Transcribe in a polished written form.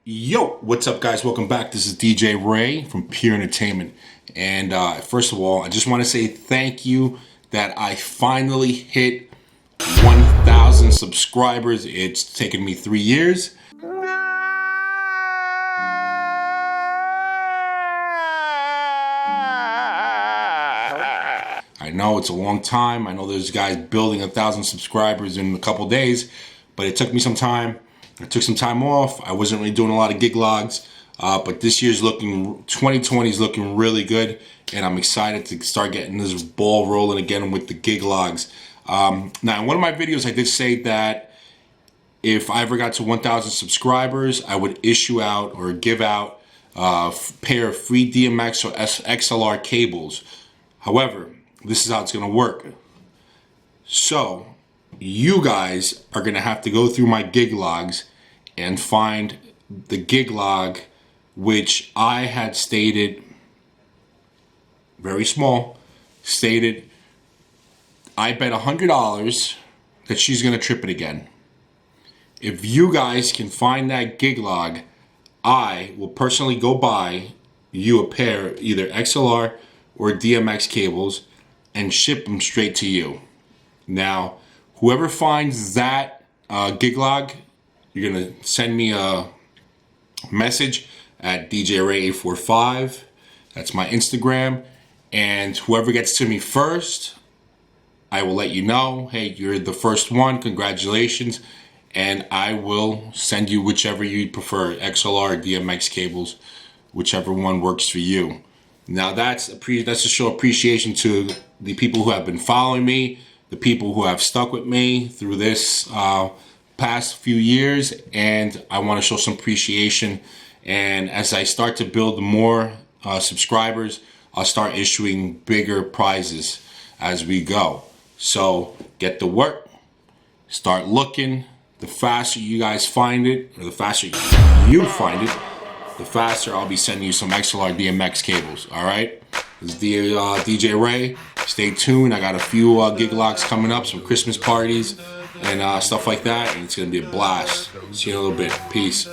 Yo, what's up guys? Welcome back. This is DJ Ray from Pure Entertainment. And first of all, I just want to say thank you that I finally hit 1,000 subscribers. It's taken me 3 years. I know it's a long time. I know there's guys building 1,000 subscribers in a couple days, but it took me some time. I took some time off. I wasn't really doing a lot of gig logs, but this year's 2020 is looking really good, and I'm excited to start getting this ball rolling again with the gig logs. Now, in one of my videos, I did say that if I ever got to 1,000 subscribers, I would issue out or give out a pair of free DMX or XLR cables. However, this is how it's going to work. So you guys are going to have to go through my gig logs and find the gig log which I had stated, very small, stated I bet $100 that she's going to trip it again. If you guys can find that gig log, I will personally go buy you a pair of either XLR or DMX cables and ship them straight to you. Now, whoever finds that gig log, you're going to send me a message at DJRay845. That's my Instagram. And whoever gets to me first, I will let you know, hey, you're the first one. Congratulations. And I will send you whichever you prefer, XLR or DMX cables, whichever one works for you. Now, that's to show appreciation to the people who have been following me, the people who have stuck with me through this past few years, and I want to show some appreciation. And as I start to build more subscribers, I'll start issuing bigger prizes as we go. So get to work, start looking. The faster you guys find it, or the faster you find it, the faster I'll be sending you some XLR DMX cables. All right, this is DJ Ray. Stay tuned. I got a few gig logs coming up, some Christmas parties and stuff like that, and it's gonna be a blast. See you in a little bit. Peace.